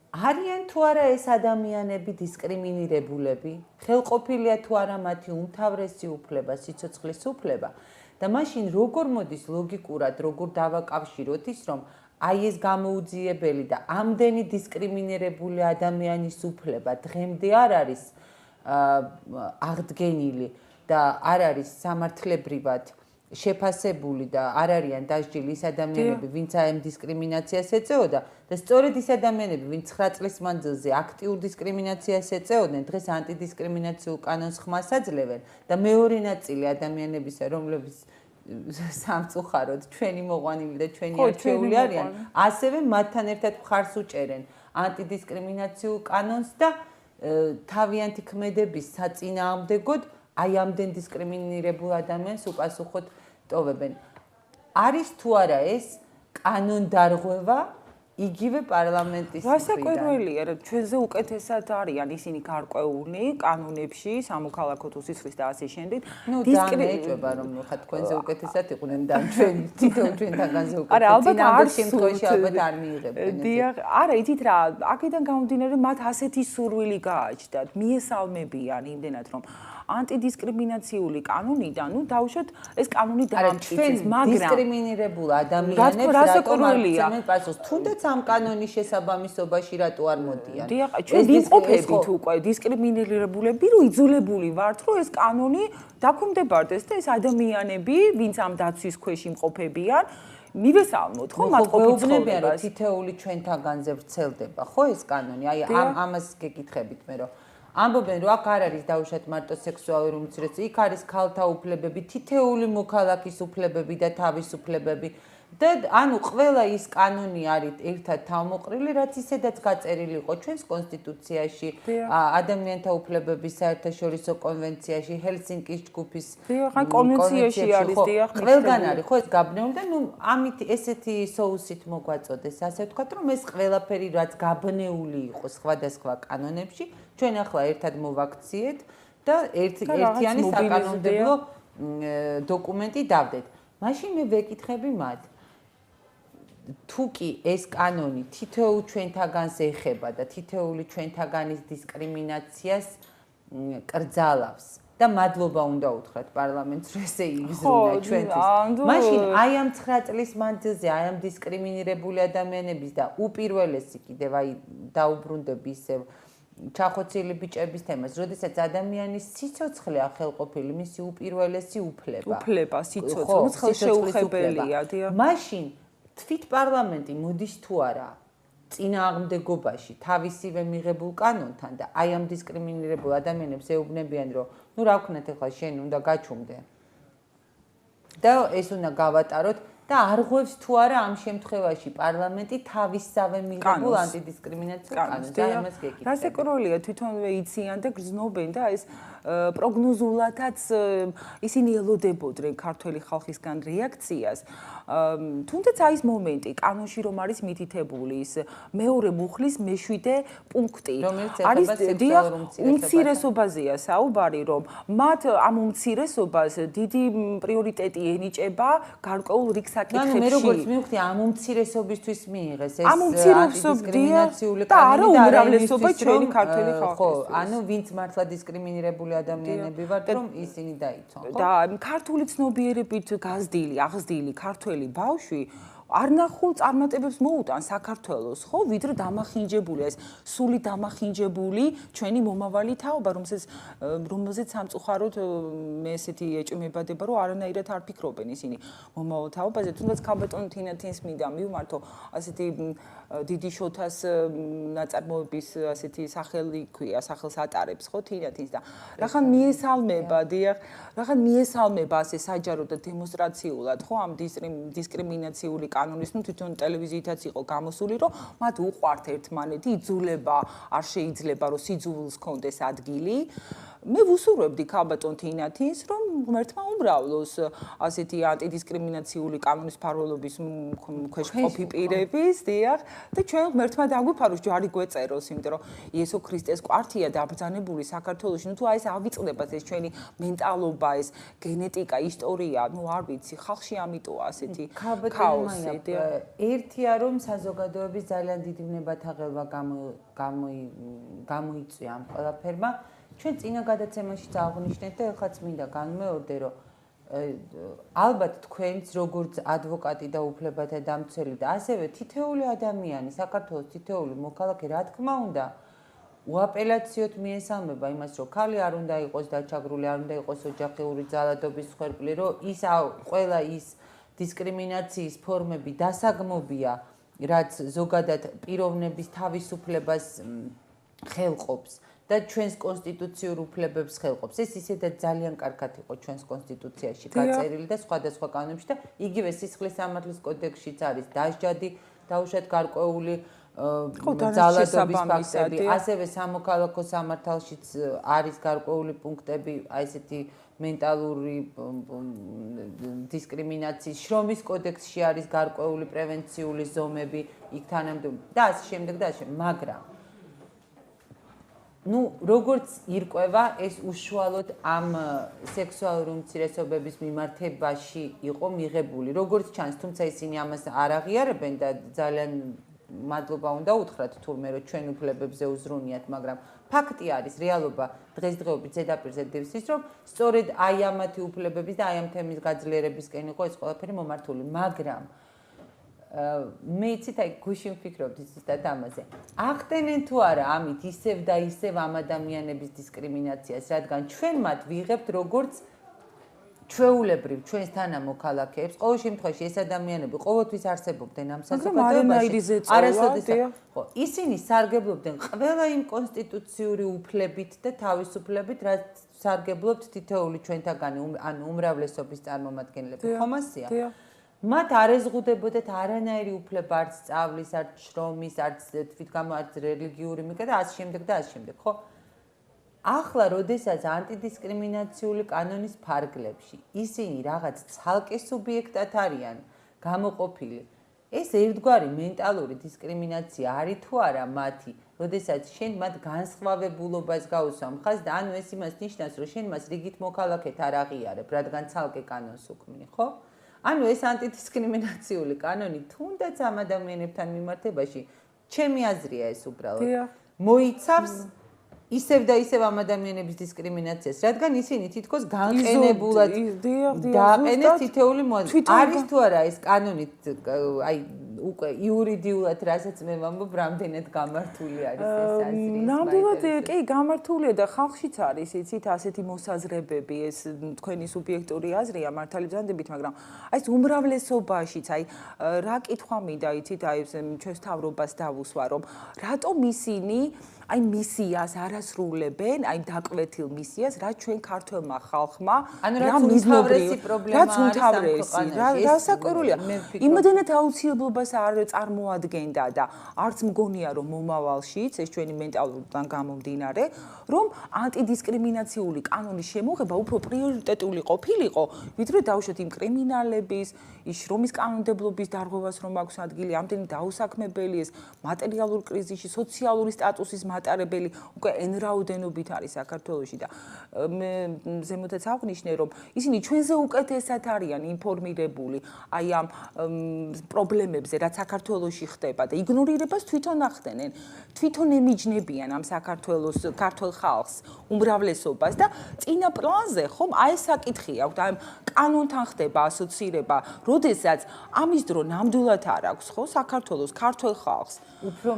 არიან თუ არა ეს ადამიანები დისკრიმინირებულები, ხელყოფილია თუ არა მათი უმთავრესი უფლება, სიცოცხლის უფლება და მაშინ როგორ მოდის ლოგიკურად, როგორ დავაკავშიროთ ის, რომ აი ეს გამოუძიებელი და ამდენი დისკრიმინირებული ადამიანის უფლება დღემდე არ არის აღდგენილი და არ არის სამართლებრივად შეფასებული და არ არიან დასჯილი ის ადამიანები, ვინც ამ დისკრიმინაციას ეწეოდა და სწორედ ის ადამიანები, ვინც 9 წლის მანძილზე აქტიურ დისკრიმინაციას ეწეოდნენ, დღეს ანტიდისკრიმინაციულ კანონს ხმას აძლევენ და მეორე ნაწილი ადამიანებისა, რომლებიც სამწუხაროდ ჩვენი მოყვანილი და ჩვენი არჩეული არიან, ასევე მათთან ერთად მხარს უჭერენ ანტიდისკრიმინაციულ კანონს და თავიანთი ქმედების საწინააღმდეგოდ აი ამდენ დისკრიმინირებულ ადამიანს უპასუხოდ ტოვებენ. არის თუ არა ეს კანონდარღვევა იგივე პარლამენტის მხრიდან? გასაკვირველია, რომ ჩვენზე უკეთესად არიან ისინი გარკვეული კანონებში, სამოქალაქო თუ სისხლის და ასე შემდეგ. ნუ დაეჭვება რომ ხა თქვენზე უკეთესად იყვნენ და ჩვენ თვითონ ჩვენთანზე უკეთესად. არა, ალბათ არ შემთხვევაში ალბათ არ მიიღებდნენ. დიახ, არა, იცით რა, აქედან გამომდინარე მათ ასეთი სურვილი გააჩნდათ, მიესალმებიან იმდენად რომ ანტიდისკრიმინაციული კანონიდან, ნუ დავუშვათ, ეს კანონი დაამტკიცეს, მაგრამ დისკრიმინირებულ ადამიანებს რატომ არ ცემენ პასუხს? თუნდაც ამ კანონის შესაბამისობაში რატო არ მოდიან? დიახ, ჩვენ ვიმყოფებით უკვე დისკრიმინირებულები, რომ იძულებული ვართ, რომ ეს კანონი დაქვემდებარდეს და ეს ადამიანები, ვინც ამ დაცვის ქვეშ იმყოფებიან, მივესალმოთ ხო მათ ყოფილწოდებას. რომ თითეული ჩვენთაგანზე ვრცელდება, ხო ეს კანონი? აი ამას გეკითხებით მე რომ ამბობენ რომ აქ არ არის დაუშვათ მარტო სექსუალური უმცირესობა, იქ არის ქალთა უფლებები, თითეული მოქალაქის უფლებები და თავისუფლებები და ანუ ყველა ის კანონი არის ერთად თავმოყრილი, რაც ისედაც გაწერილი იყო ჩვენს კონსტიტუციაში, ადამიანთა უფლებების საერთაშორისო კონვენციაში, ჰელსინკის ჯგუფის კონვენციაში არის დიახ, ყველგან არის ხო ეს გაბნეული და ნუ ამით ესეთი соусით მოგვაწოდეს, ასე ვთქვათ, რომ ეს ყველაფერი რაც გაბნეული იყო სხვადასხვა კანონებში ჩვენ ახლა ერთად მოვაქციეთ და ერთიანი საკანონმდებლო დოკუმენტი დავდეთ. მაშინ მე ვეკითხები მათ თუ კი ეს კანონი თითოეულ ჩვენთაგანს ეხება და თითოეული ჩვენთაგანის დისკრიმინაციას კრძალავს და მადლობა უნდა უთხრათ პარლამენტს რომ ესე იგზავნა ჩვენთვის. მაშინ აი ამ 9 წლის მანძილზე აი ამ დისკრიმინირებული ადამიანების და უპირველესი კიდევ აი დაუბრუნდები ისევ ჩახოცილი ბიჭების თემას, როდესაც ადამიანის სიცოცხლე ახელყოფილი მისი უპირველესი უფლება, სიცოცხლე ხელშეუხებელია, დიახ. მაშინ თვით პარლამენტი მოდის თუ არა წინააღმდეგობაში თავისივე მიღებულ კანონთან და აი ამ დისკრიმინირებულ ადამიანებს ეუბნებიან, რომ ნუ რა ვქნათ ახლა შენ უნდა გაჩუმდე. და ეს უნდა გავატაროთ და არ ღვევს თუ არა ამ შემთხვევაში პარლამენტი თავისსავე მიღებულ ანტიდისკრიმინაციულ კანონს. და ამას გეკითხები. რასაკურველია თვითონვე იციან და გრძნობენ და ეს პროგნოზულადაც ისინი ელოდებოდნენ ქართველი ხალხისგან რეაქციას. თუნდაც აი ეს მომენტი კანონში რომ არის მითითებული ის მეორე მუხლის მე-7 პუნქტი არის უმცირესობაზეა საუბარი რომ მათ ამ უმცირესობას დიდი პრიორიტეტი ენიჭება გარკვეულ რიგ საკითხებში. ანუ მე როგორც მივხვდი ამ უმცირესობისთვის მიიღეს ეს ამ უმცირესობდისკრიმინაციული კანონი და არა უმრავლესობა ჩვენი ქართველი ხალხის. ხო, ანუ ვინც მართლა დისკრიმინირებული ადამიანები ვართ რომ ისინი დაიცვან, ხო? და ქართული ცნობიერებით აღზრდილი ქართველი ბავშვი არ ნახულ წარმატებებს მოუტან საქართველოს, ხო, ვიდრე დამახინჯებული ეს სული დამახინჯებული ჩვენი მომავალი თაობა, რომელზეც სამწუხაროდ მე ესეთი ეჭვმებადება, რომ არანაირად არ ფიქრობენ ისინი მომავალ თაობაზე, თუნდაც ქალბატონ თინათინს მინდა მივმართო ასეთი დიდი შოთას ნაწარმოების ასეთი სახელი ქვია, სახელს ატარებს, ხო, თინათინს და რახან მიესალმება, დიახ, რახან მიესალმება ასე საჯაროდ და დემონსტრაციულად, ხო, ამ დისკრიმინაციული კანონის, ნუ თვითონ ტელევიზიითაც იყო გამოსული, რომ მათ უყვართ ერთმანეთი, იძულება არ შეიძლება, რომ სიძულს კონდეს ადგილი. მე ვუსურვებდი ქალბატონ თინათინს, რომ ღმერთმა უმრავლოს ასეთი ანტიდისკრიმინაციული კანონის ფარველობის ქვეშ მყოფი პირების, დიახ, და ჩვენ ღმერთმა დაგვიფაროს ჯარი გვეწეროს, იმიტომ რომ იესო ქრისტეს კვართია დაბრძანებული საქართველოში. ნუ თუ აი ეს ავიწყდებათ ეს ჩვენი მენტალობა, ეს გენეტიკა, ისტორია, ნუ არ ვიცი, ხალხში ამიტოა ასეთი ქაოსი. ერთია რომ საზოგადოების ძალიან დიდი ვნებათაღელვა გამოიწვია ამ ყველაფერმა. ჩვენ წინა გადაცემაშიც აღვნიშნეთ და ეხლაც მინდა განმეორდე, რომ ალბათ თქვენც როგორც ადვოკატი და უფლებათა დამცველი და ასევე თითოეული ადამიანი, საქართველოს თითოეული მოქალაქე, რა თქმა უნდა, უაპელაციოდ მიესალმება იმას, რომ ქალი არ უნდა იყოს დაჩაგრული, არ უნდა იყოს ოჯახური ძალადობის მსხვერპლი, რომ ის ყველა ის დისკრიმინაციის ფორმები დასაგმობია, რაც ზოგადად პიროვნების თავისუფლებას ხელყოფს. და ჩვენს კონსტიტუციურ უფლებებს ხელყოფს. ეს ისედაც ძალიან კარგად იყო ჩვენს კონსტიტუციაში გაწერილი და სხვადასხვა კანონებში და იგივე სისხლის სამართლის კოდექსშიც არის დასჯადი, დაუშვათ გარკვეული ძალადობის ფაქტები, ასევე სამოქალაქო სამართალშიც არის გარკვეული პუნქტები, აი ესეთი მენტალური დისკრიმინაციის, შრომის კოდექსში არის გარკვეული პრევენციული ზომები, იქ თანამდებობა და ასე შემდეგ და ასე, მაგრამ ну, როგორც ირკვევა, ეს უშუალოდ ამ სექსუალური უმცირესობების მიმართებაში იყო მიღებული. როგორც ჩანს, თუმცა ისინი ამას არ აღიარებენ და ძალიან მადლობა უნდა უთხრათ თურმე, რომ ჩვენ უფლებებზე უზრუნიათ, მაგრამ ფაქტი არის, რეალობა დღესდღეობით ზედაპირზე დევს ის, რომ სწორედ აი ამათი უფლებების და აი ამ თემის გაძლიერებისკენ იყო ეს ყველაფერი მომართული, მაგრამ მე იცით აი გუშინ ვფიქრობდი ზუსტად ამაზე. ახდენენ თუ არა ამით ისევ და ისევ ამ ადამიანების დისკრიმინაციას, რადგან ჩვენ მათ ვიღებთ როგორც ჩვეულებრივ ჩვენს თანამოქალაქეებს. ყოველ შემთხვევაში ეს ადამიანები ყოველთვის არსებობდნენ ამ საზოგადოებაში. არასოდეს ხო, ისინი სარგებლობდნენ ყველა იმ კონსტიტუციური უფლებით და თავისუფლებით, რაც სარგებლობთ თითოეული ჩვენთაგანი, ანუ უმრავლესობის წარმომადგენლები. ხომ ასეა? მათ არ ეზღუდებოდათ არანაირი უფლება, არც სწავლის, არც შრომის, არც თვითგამოარც რელიგიური მიკა და ასე შემდეგ და ასე შემდეგ, ხო? ახლა, როდესაც ანტიდისკრიმინაციული კანონის ფარგლებში ისინი რაღაც ცალკე სუბიექტად არიან გამოყოფილი, ეს ერთგვარი მენტალური დისკრიმინაცია არის თუ არა მათი როდესაც შენ მათ განსხვავებულობას გაუსვამ ხაზს და ანუ ეს იმას ნიშნავს, რომ შენ მას რიგით მოქალაქედ არ აღიარებ, რადგან ცალკე კანონს უქმნი, ხო? ანუ ეს ანტიდისკრიმინაციული კანონი თუნდაც ამ ადამიანებთან მიმართებაში, ჩემი აზრია ეს უბრალოდ. მოიცავს ისევ და ისევ ამ ადამიანების დისკრიმინაციას, რადგან ისინი თითქოს განყენებულად დააყენეს თითოეული მოაზრე. არის თუ არა ეს კანონით, აი უკვე იურიდიულად რასაც მე ვამბობ, რამდენად გამართული არის ეს აზრი. ნამდვილად კი გამართულია და ხალხშიც არის, იცით, ასეთი მოსაზრებები, ეს თქვენი სუბიექტური აზრია მართალი ბრძანდებით, მაგრამ აი ეს უმრავლესობაშიც, აი რა კითხვა მინდა, იცით, აი ჩვენს თავრობას დავუსვა, რომ რატომ ისინი აი მისიას არასრულებენ, აი დაკვეთილ მისიას, რაც ჩვენ ქართველმა ხალხმა რა მიზნობრივი პრობლემა არის რა საკვირველია. იმედენად აუცილებლობას არ წარმოადგენდა და არც მგონია რომ მომავალშიც ეს ჩვენი მენტალობიდან გამომდინარე, რომ ანტიდისკრიმინაციული კანონის შემოღება უფრო პრიორიტეტული ყოფილიყო, ვიდრე დავუშვათ იმ კრიმინალების, ის შრომის კანონმდებლობის დარღვევას რომ აქვს ადგილი, ამდენი დაუსაქმებელი ეს მატერიალურ კრიზისში, სოციალური სტატუსის მატარებელი უკვე n რაოდენობით არის საქართველოში და მე ზემოთაც აღნიშნე რომ ისინი ჩვენზე უკეთესად არიან ინფორმირებული აი ამ პრობლემებზე რაც საქართველოში ხდება და იგნორირებას თვითონ ახდენენ თვითონ ემიჯნებიან ამ საქართველოს ქართულ ხალხს უმრავლესობას და წინა პლანზე ხომ აი ეს საკითხი აქვს აი კანონთან ხდება ასოცირება როდესაც ამის დრო ნამდვილად არ აქვს ხო საქართველოს ქართულ ხალხს უფრო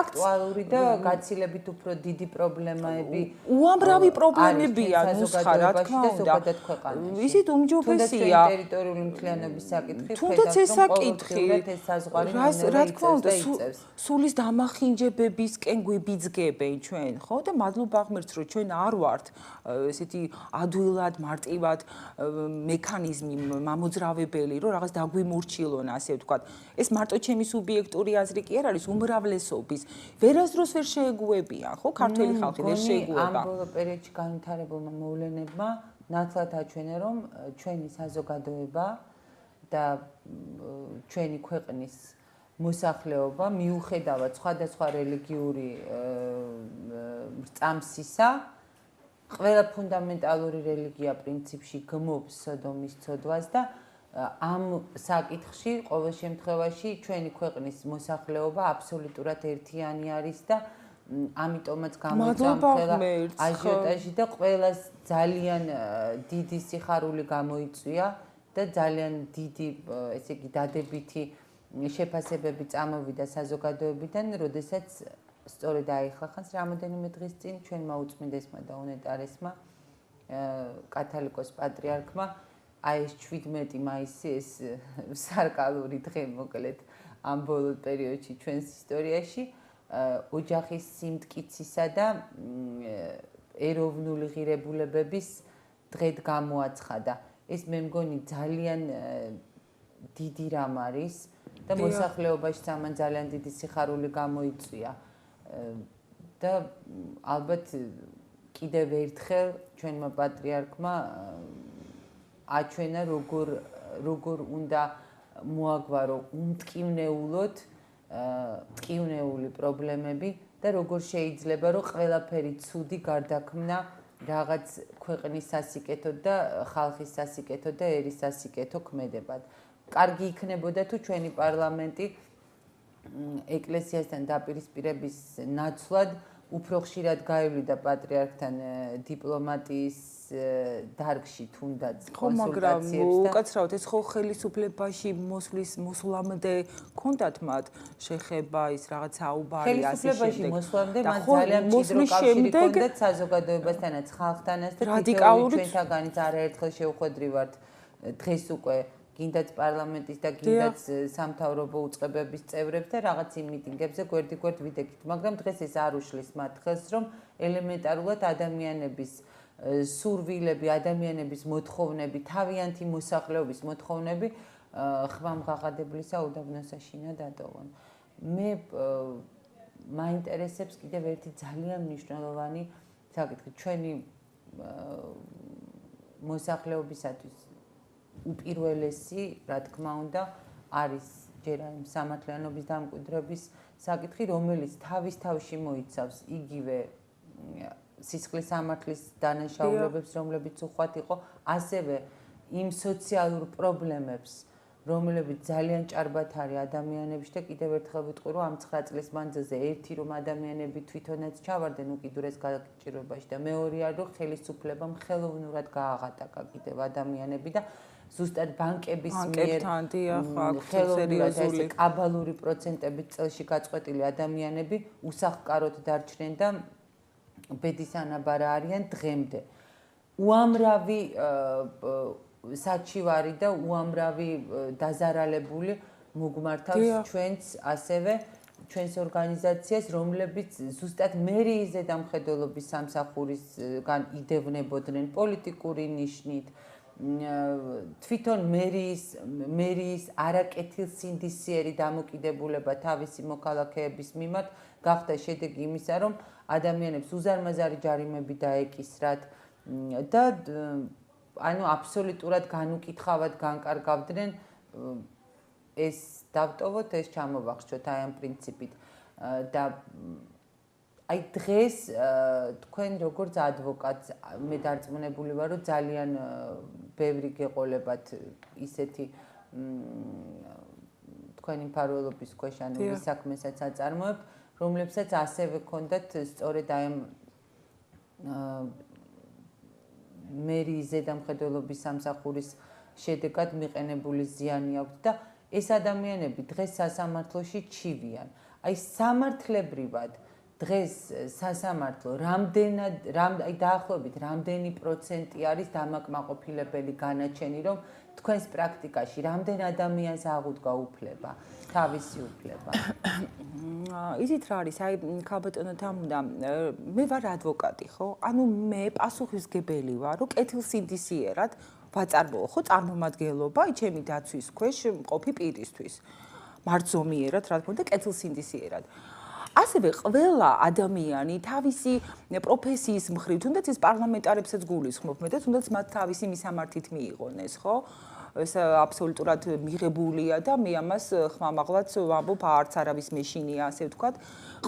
აქტუალური და გაცილებით უფრო დიდი პრობლემები უამრავი პრობლემებია ნუსხა რა თქმა უნდა ისიც უმჯობესია ტერიტორიული მთლიანობის საკითხი თუნდაც ეს საკითხი რა თქმა უნდა სულის დამახინჯებებისკენ გვიბიძგებენ ჩვენ ხო და მადლობა ღმერთს რომ ჩვენ არ ვართ ესეთი ადვილად მარტივად მექანიზმი მამოძრავებელი რომ რაღაც დაგვიმორჩილონ ასე ვთქვათ ეს მარტო ჩემი სუბიექტური აზრი კი არ არის უმრავლესობის ვერასდროს ვერ შეეგუებიან ხო ქართველი ხალხი ვერ შეეგუება ამ ბოლო პერიოდში განვითარებულმა მოვლენებმა ნათლად აჩვენა რომ ჩვენი საზოგადოება და ჩვენი ქვეყნის მოსახლეობა მიუხედავად სხვადასხვა რელიგიური წამსისა ყველა ფუნდამენტალური რელიგია პრინციპში გმობს სოდომის ცოდვას და ამ საკითხში ყოველ შემთხვევაში ჩვენი ქვეყნის მოსახლეობა აბსოლუტურად ერთიანი არის და ამიტომაც გამოიწვია აჟიოტაჟი და ყველას ძალიან დიდი სიხარული გამოიწვია და ძალიან დიდი ესე იგი დადებითი შეფასებები წამოვიდა საზოგადოებიდან, როდესაც სწორედ აიხახანს რამოდენიმე დღის წინ ჩვენმა უწმინდესმა და უნეტარესმა კათოლიკოს პატრიარქმა აი ეს 17 მაისი ეს სარკალური დღე მოკლედ ამ ბოლო პერიოდში ჩვენს ისტორიაში ოჯახის სიმტკიცისა და ეროვნული ღირებულებების დღედ გამოაცხადა. ეს მე მგონი ძალიან დიდი რამ არის და მოსახლეობაში ამან ძალიან დიდი სიხარული გამოიწვია. და ალბათ კიდევ ერთხელ ჩვენმა პატრიარქმა აჩვენა როგორ უნდა მოაგვარო უმტკივნეულოდ ტკივნეული პრობლემები და როგორ შეიძლება რომ ყველაფერი ცუდი გარდაქმნა რაღაც ქვეყნის სასიკეთოდ და ხალხის სასიკეთოდ და ერის სასიკეთო ქმედებად. კარგი იქნებოდა თუ ჩვენი პარლამენტი ეკლესიასთან დაპირისპირების ნაცვლად უფრო ხშირად გაივლიდა პატრიარქთან დიპლომატიის დარგში თუნდაც კონსულტაციებს და უკაცრავად ეს ხო ხელისუფლებაში მოსვლამდე კონდათ მათ შეხება ის რაღაც საუბარი ასე შემდეგ ხელისუფლებაში მოსვლამდე მათ ძალიან მჭიდრო კავშირი ჰქონდათ საზოგადოებასთანაც ხალხთანაც და ჩვენთაგანიც არაერთხელ შევხვედრივართ დღეს უკვე გინდაც პარლამენტის და გინდაც სამთავრობო უწყებების წევრებს და რაღაც იმ მიტინგებზე გვერდიგვერდ ვიდექით, მაგრამ დღეს ეს არ უშლის მათ ხელს, რომ ელემენტარულად ადამიანების სურვილები, ადამიანების მოთხოვნები, თავიანთი მოსახლეობის მოთხოვნები ხმამღაღადებლისა უდაბნოსაშინა დატოვონ. მე მაინტერესებს კიდევ ერთი ძალიან მნიშვნელოვანი საკითხი ჩვენი მოსახლეობისათვის უპირველესი, რა თქმა უნდა, არის ჯერ აი სამართლიანობის დამკვიდრების საკითხი, რომელიც თავის თავში მოიცავს იგივე სისხლის სამართლის დანაშაულებებს, რომლებიც უხვად იყო, ასევე იმ სოციალურ პრობლემებს, რომლებიც ძალიან ჭარბად არის ადამიანებში და კიდევ ერთხელ ვიტყვი, რომ ამ 9 წლის მანძილზე ერთი რომ ადამიანები თვითონაც ჩავარდნენ უკიდურეს გაჭირვებაში და მეორეა რომ ხელისუფლებამ ხელოვნურად გააღატაკა კიდევ ადამიანები და ზუსტად ბანკების მიერ ხელოვნურად ეს კაბალური პროცენტებით წელში გაწყვეტილი ადამიანები უსახლკაროდ დარჩნენ და ბედის ანაბარა არიან დღემდე. უამრავი საჩივარი და უამრავი დაზარალებული მოგმართავს ჩვენს ასევე ჩვენს ორგანიზაციას, რომლებიც ზუსტად მერიის ზედამხედველობის სამსახურისგან იდევნებოდნენ პოლიტიკური ნიშნით, თვითონ მერიის არაკეთილსინდისიერი დამოკიდებულება თავისი მოქალაქეების მიმართ გახდა შედეგი იმისა, რომ ადამიანებს უზარმაზარი ჯარიმები დაეკისრათ და ანუ აბსოლუტურად განუკითხავად განკარგავდნენ ეს დავტოვოთ, ეს ჩამოვახშოთ აი ამ პრინციპით და აი დღეს თქვენ როგორც ადვოკატს მე დარწმუნებული ვარ, რომ ძალიან ბევრი გეყოლებათ ისეთი თქვენი მფარველობის ქვეშ ანუ ის საქმესაც აწარმოებთ, რომლებსაც ასევე ჰქონდათ სწორედ აი ამ მერიის ზედამხედველობის სამსახურის შედეგად მიყენებული ზიანი აქვთ და ეს ადამიანები დღეს სასამართლოში ჩივიან. აი სამართლებრივად დღეს სასამართლო აი დაახლოებით რამდენი პროცენტი არის დამაკმაყოფილებელი განაჩენი, რომ თქვენს პრაქტიკაში რამდენ ადამიანს აღუდგა უფლება, თავისი უფლება? იცით რა არის, აი ქალბატონო თამუნდა, მე ვარ ადვოკატი, ხო? ანუ მე პასუხისმგებელი ვარ, რომ კეთილსინდისიერად ვაწარმოო, ხო, წარმომადგენლობა ჩემი დაცვის ქვეშ მყოფი პირისთვის. მარცომიერად, რა თქმა უნდა, კეთილსინდისიერად. ასევე ყველა ადამიანი თავისი პროფესიის მხრივ, თუნდაც ეს პარლამენტარებსაც გულისხმობ, მე და თუნდაც მათ თავისი მისამართით მიიღონეს, ხო? ეს აბსოლუტურად მიღებულია და მე ამას ხმამაღლაც ვამბობ, არც არავის მეშინია, ასე ვთქვათ.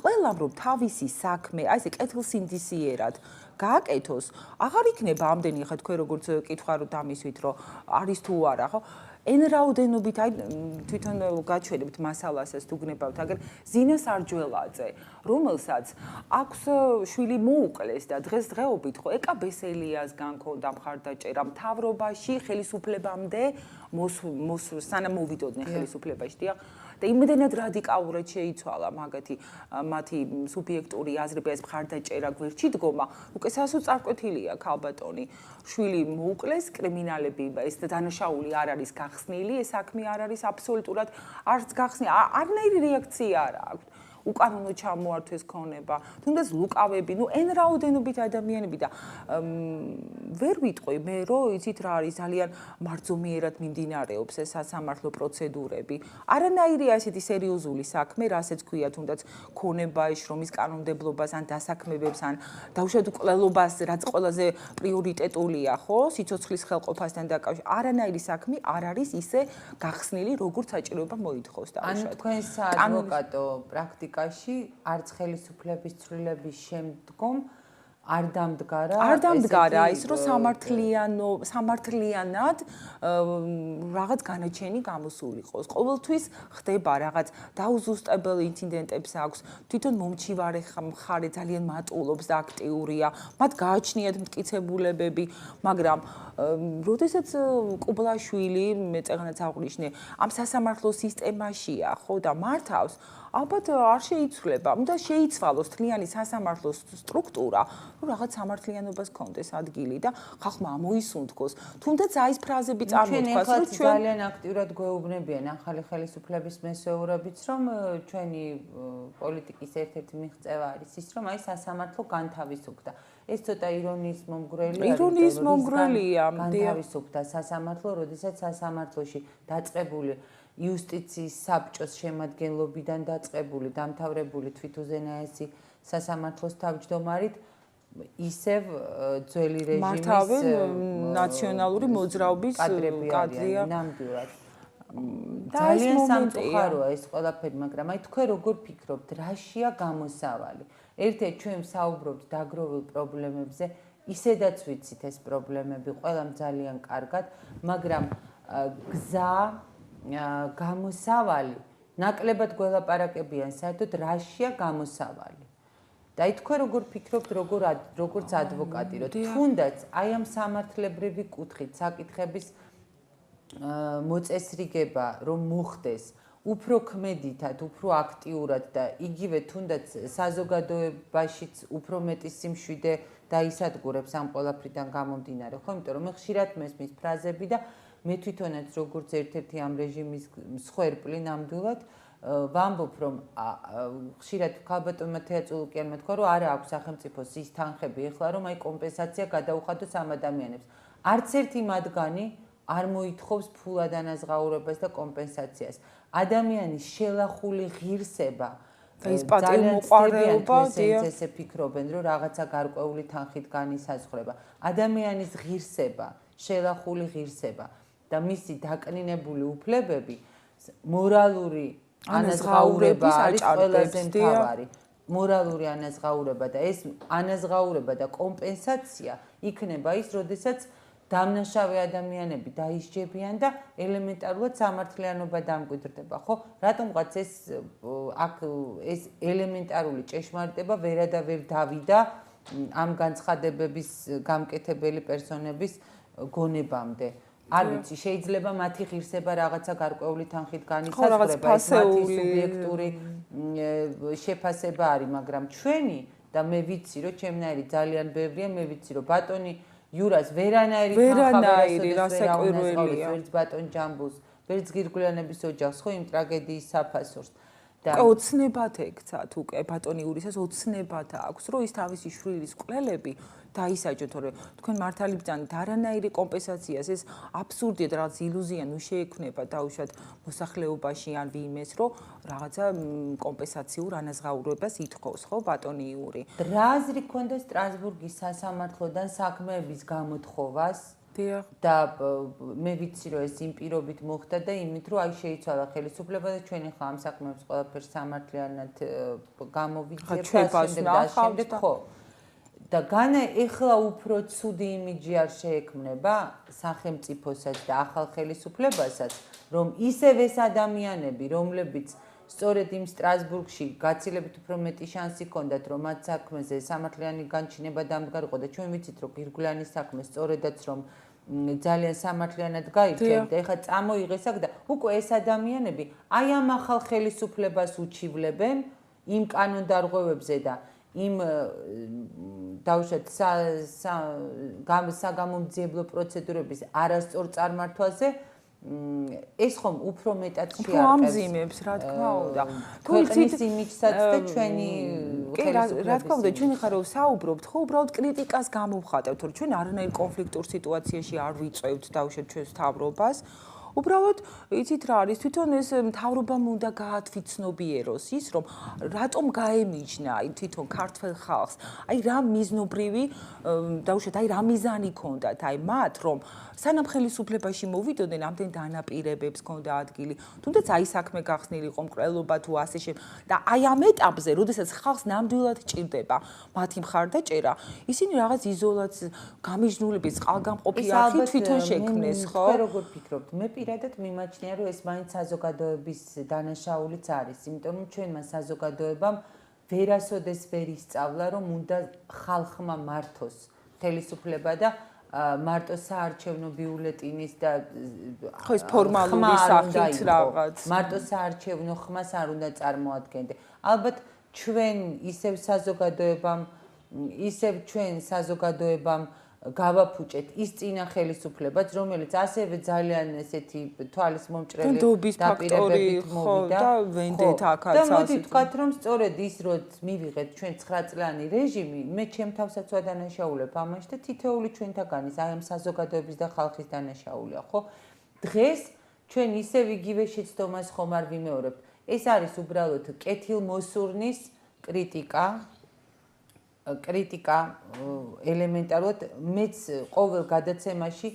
ყველამ რომ თავისი საქმე, აი ესე კეთილსინდისიერად გააკეთოს, აღარ იქნება ამდენი, ხა თქვენ როგორც კითხვა რომ დამისვით, რომ არის თუ არა, ხო? Εν რაოდენობით აი თვითონ გაჩვენებთ მასალასაც თუ გნებავთ, აგერ ზინას არჯველაძე, რომელსაც აქვს შვილი მოუკლეს და დღესდღეობით ხო ეკაბესელიასგან ქონდა მხარდაჭერა მთავრობაში ხელისუფლებამდე სანამ მოვიდოდნენ ხელისუფლებაში, დიახ. და იმდენად რადიკალურად შეიცვალა მაგათი მათი სუბიექტური აზრები, ეს მხარდაჭერა გვერდში დგომა, უკვე სასოწარკვეთილია ქალბატონი. შვილი მოუკლეს, კრიმინალები ეს დანაშაული არ არის გახსნილი, ეს საქმე არ არის აბსოლუტურად არც გახსნილი, არნაირი რეაქცია არ აქვს. უკანონო ჩამოართვეს ქონება, თუნდაც ლუკავები, εν რაოდენობით ადამიანები და ვერ ვიტყვი მე, რომ იცით რა არის, ძალიან მარძომიერად მიმდინარეობს ეს სასამართლო პროცედურები. არანაირია ესეთი სერიოზული საქმე, რასაც ქვია თუნდაც ქონება, შრომის კანონმდებლობას ან დასაქმებებს ან დაუშვათ მკვლელობას, რაც ყველაზე პრიორიტეტულია, ხო, სიცოცხლის ხელყოფასთან დაკავშირებით. არანაირი საქმე არ არის ისე გახსნილი, როგორც საჭიროება მოითხოვს ანუ თქვენს ადვოკატო პრაქტიკაში არც ხელისუფლების ცვლილების შემდგომ არ დამდგარა ის რომ სამართლიანად რაღაც განაჩენი გამოსულიყოს. ყოველთვის ხდება რაღაც დაუზუსტებელი ინციდენტებს აქვს. თვითონ მომჩივარე მხარე ძალიან მატულობს და აქტიურია. მათ გააჩნიათ მტკიცებულებები, მაგრამ როდესაც კუბლაშვილი მე წეგნაც აღვნიშნე, ამ სასამართლო სისტემაშია, ხო და მართავს ალბათ არ შეიცვლება, უნდა შეიცვალოს თლიანი სასამართლოს სტრუქტურა, რომ რაღაც სამართლიანობას კონდეს ადგილი და ხალხმა ამოისუნთქოს. თუნდაც აი ეს ფრაზები წარმოთქვას, რომ ჩვენ ძალიან აქტიურად გვეუბნებიან ახალი ხელისუფლების მესეურებიც, რომ ჩვენი პოლიტიკის ერთ-ერთი მიღწევა არის ის, რომ აი სასამართლო განთავისუფლდა. ეს ცოტა ირონიის მომგვრელია, განთავისუფლდა სასამართლო, როდესაც სასამართლოში დაწყებული იუსტიციის საბჭოს შემადგენლობიდან დაწყებული დამთავრებული თვითუზენაესი სასამართლოს თავმჯდომარით ისევ ძველი რეჟიმის მართავენ ნაციონალური მოძრაობის კადრები არიან, ნამდვილად. ძალიან სამწუხაროა ეს ყველაფერი, მაგრამ აი თქვენ როგორ ფიქრობთ, რაშია გამოსავალი? ერთ-ერთ ჩვენ საუბრობთ დაგროვილ პრობლემებზე, ისედაც ვიცით ეს პრობლემები ყველამ ძალიან კარგად, მაგრამ გზა, გამოსავალი, ნაკლებად გველაპარაკებიან საერთოდ რაშია გამოსავალი. და აი თქვენ როგორ ფიქრობთ, როგორც ადვოკატი, რომ თუნდაც აი ამ სამართლებრივი კუთხით საკითხების მოწესრიგება რომ მოხდეს უფრო ქმედითად, უფრო აქტიურად და იგივე თუნდაც საზოგადოებაშიც უფრო მეტი სიმშვიდე დაისადგურებს ამ ყველაფრიდან გამომდინარე, ხო? იმიტომ რომ მე ხშირად მესმის ფრაზები და მე თვითონაც როგორც ერთ-ერთი ამ რეჟიმის მსხვერპლი ნამდვილად ვამბობ, რომ ხშირად ქალბატონმა თეატრალურკიანმა თქვა, რომ არა აქვს სახელმწიფოს ის თანხები ეხლა, რომ აი კომპენსაცია გადაუხადოს ამ ადამიანებს. არც ერთი მათგანი არ მოითხოვს ფულად ანაზღაურებას და კომპენსაციას. ადამიანის შელახული ღირსება და ის პატივმოყვარეობა, ესე ფიქრობენ, რომ რაღაცა გარკვეული თანხით განისაზღვრება. ადამიანის ღირსება, შელახული ღირსება და მისი დაკნინებული უფლებები, მორალური ანაზღაურება არის ყველაზე მთავარი. მორალური ანაზღაურება და ეს ანაზღაურება და კომპენსაცია იქნება ის, როდესაც დამნაშავე ადამიანები დაისჯებიან და ელემენტარულად სამართლიანობა დამკვიდრდება, ხო? რატომღაც ეს ელემენტარული ჭეშმარიტება ვერადავერ დავიდა ამ განცხადებების გამკეთებელი პერსონების გონებამდე. არ ვიცი, შეიძლება მათი ღირსება რაღაცა გარკვეული თანხით განისაზღვრება, ეს მათი სუბიექტური შეფასება არის, მაგრამ ჩვენი და მე ვიცი, რომ ჩემნაირი ძალიან ბევრია, მე ვიცი, რომ ბატონი იურას ვერანაირი თანხავერასოდეს ვერც ბატონ ჯამბულს, ვერც გირგვლიანების ოჯახს, ხო იმ ტრაგედიის საფასურს. და ოცნებად ექცათ უკვე ბატონი იურისას ოცნებად აქვს, რომ ის თავისი შვილის კვლელები დაისაჯოთ, თორემ თქვენ მართალი ბრძანეთ არანაირი კომპენსაციას, ეს აბსურდია და რაღაც ილუზია ნუ შეექმნება დაუშვათ მოსახლეობაში ან ვინმეს, რომ რაღაცა კომპენსაციურ ანაზღაურებას ითხოვს, ხო ბატონი იური. რა აზრი გქონდა სტრასბურგის სასამართლოდან საქმეების გამოთხოვას? და მე ვიცი, რომ ეს იმ პირობით მოხდა და იმით, რომ აი შეიცვალა ხელისუფლება და ჩვენ ახლა ამ საქმეებს ყველაფერს სამართლიანად გამოვიძიებთ და შემდეგ ხო. და განა ეხლა უფრო ცუდი იმიჯი არ შეექმნება სახელმწიფოსაც და ახალ ხელისუფლებასაც, რომ ისევ ეს ადამიანები, რომლებიც სწორედ იმ სტრასბურგში გაცილებით უფრო მეტი შანსი ჰქონდათ, რომ მათ საქმეზე სამართლიანი განჩინება დამდგარიყო და ჩვენ ვიცით, რომ გირგვლიანის საქმე სწორედაც რომ ძალიან სამართლიანად გაირჩევდა, ეხლა წამოიღეს აქ და უკვე ეს ადამიანები აი ამ ახალ ხელისუფლებას უჩივლებენ იმ კანონდარღვევებზე და იმ დაუშვათ საგამომძიებლო პროცედურების არასწორ წარმართვაზე ეს ხომ უფრო მეტად შეარყევს ამზიმებს, რა თქმა უნდა. ქვეყნის იმიჯსაც და ჩვენი ხელისუფლების. რა თქმა უნდა, ჩვენ ხარ რომ საუბრობთ, ხო, უბრალოდ კრიტიკას გამოვხატებთ, რომ ჩვენ არანაირ კონფლიქტურ სიტუაციაში არ ვიწევთ დაუშვათ ჩვენს მთავრობას. უბრალოდ იცით რა არის, თვითონ ეს მთავრობამ უნდა გაათვითცნობიეროს ის, რომ რატომ გაემიჯნა აი თვითონ ქართველ ხალხს, აი რა მიზნობრივი დაუშვათ აი რა მიზანი ჰქონდათ აი მათ, რომ სანამ ხელისუფლებაში მოვიდოდნენ, ამდენ დანაპირებებს ჰქონდა ადგილი, თუნდაც აი საქმე გახსნილიყო მკვლელობა თუ ასე შემდეგ და აი ამ ეტაპზე, როდესაც ხალხს ნამდვილად ჭირდება მათი მხარდაჭერა, ისინი რაღაც იზოლაციის გამიჯნულების წყალგამყოფი არხი თვითონ შექმნეს, ხო? თქვენ როგორ ფიქრობთ? მე პირადად მიმაჩნია, რომ ეს მაინც საზოგადოების დანაშაულიც არის, იმიტომ რომ ჩვენმა საზოგადოებამ ვერასოდეს ვერ ისწავლა, რომ უნდა ხალხმა მართოს ხელისუფლება და მარტო საარჩევნო ბიულეტინის და ხო ეს ფორმალური სახით რაღაც მარტო საარჩევნო ხმას არ უნდა წარმოადგენდე. ალბათ ჩვენ ისევ საზოგადოებამ გავაფუჭეთ ის წინა ხელისუფლებაც, რომელიც ასევე ძალიან ესეთი თვალის მომჭრელი დაპირებებით მოვიდა და ვენდეტაკაც და მოდი ვთქვათ, რომ სწორედ ის რომ მივიღეთ ჩვენ 9 წლიანი რეჟიმი, მე ჩემ თავსაც ვადანაშაულებ ამაში და თითოეული ჩვენთაგანის აი ამ საზოგადოების და ხალხის დანაშაულია, ხო? დღეს ჩვენ ისევ იგივე შეცდომას ხომ არ ვიმეორებთ. ეს არის უბრალოდ კეთილმოსურნის კრიტიკა ელემენტარულად მეც ყოველ გადაცემაში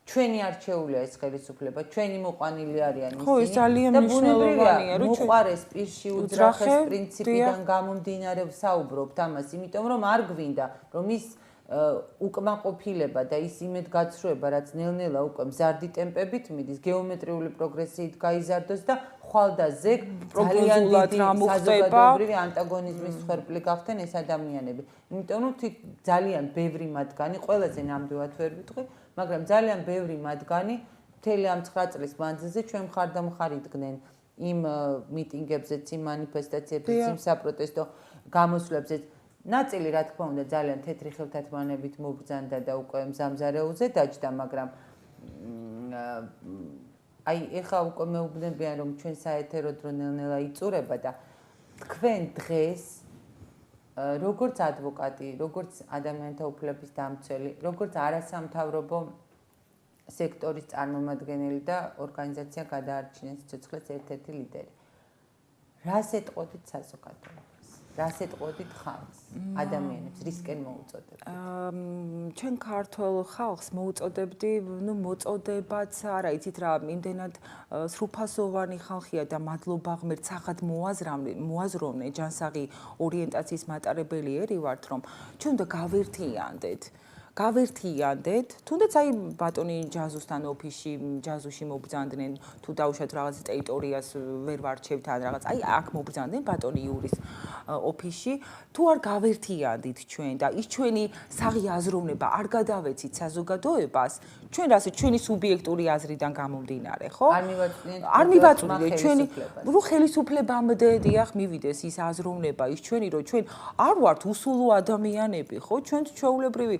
ჩვენი არჩეულია ეს ხელისუფლება, ჩვენი მოყვანილი არიან ისინი. ხო, ეს ძალიან მნიშვნელოვანია, რომ მოყვარეს პირში უძრახეს პრინციპიდან გამომდინარე ვსაუბრობთ ამას, იმიტომ რომ არ გვინდა, რომ ის უკმაყოფილება და ის იმედგაცრუება, რაც ნელ-ნელა უკვე მზარდი ტემპებით მიდის, გეომეტრიული პროგრესიით გაიზარდოს და ხვალ და ზეგ ძალიან დიდი საზოგადოებრივი ანტაგონიზმის მსხვერპლი გახდნენ ეს ადამიანები. იმიტომ რომ ძალიან ბევრი მათგანი, ყველაზე ნამდვილად ვერ ვიტყვი, მაგრამ ძალიან ბევრი მათგანი მთელი ამ 9 წლის მანძილზე ჩვენ მხარდამხარ იდგნენ იმ მიტინგებზეც, იმ მანიფესტაციებზეც, იმ საპროტესტო გამოსვლებზეც. ნაწილი რა თქმა უნდა ძალიან თეთრი ხელთათმანებით მობრძანდა და უკვე მზამზარეულზე დაჯდა, მაგრამ აი ეხლა უკვე მეუბნებიან რომ ჩვენ საეთერო დრო ნელ-ნელა იწურება და თქვენ დღეს როგორც ადვოკატი, როგორც ადამიანთა უფლების დამცველი, როგორც არასამთავრობო სექტორის წარმომადგენელი და ორგანიზაცია გადაარჩინეს სიცოცხლეს ერთ-ერთი ლიდერი. რას ეტყოდით საზოგადოებას? რას ეტყოდით ხალხს, ადამიანებს, რისკენ მოუწოდებთ? ჩვენ ქართულ ხალხს მოუწოდებდი, მოწოდებაც არა, იცით რა, იმდენად სრულფასოვანი ხალხია და მადლობა ღმერთს სახად მოაზროვნე ჯანსაღი ორიენტაციის მატარებელი ერი ვართ, რომ ჩვენ უნდა გავერთიანდეთ, თუნდაც აი ბატონი ჯაზუსთან ოფისში, ჯაზუში მობრძანდნენ, თუ დაუშვათ რაღაც ტერიტორიას ვერ ვარჩევთ ან რაღაც, აი აქ მობრძანდნენ ბატონი იურის ოფისში, თუ არ გავერთიანდით ჩვენ და ის ჩვენი საღი აზროვნება არ გადავეცით საზოგადოებას, ჩვენ რასაც ჩვენი სუბიექტური აზრიდან გამომდინარე, ხო? არ მივაწვდით ჩვენი რო ხელისუფლებამდე დიახ მივიდეს ის აზროვნება, ის ჩვენი რომ ჩვენ არ ვართ უსულო ადამიანები, ხო? ჩვენ ჩვეულებრივი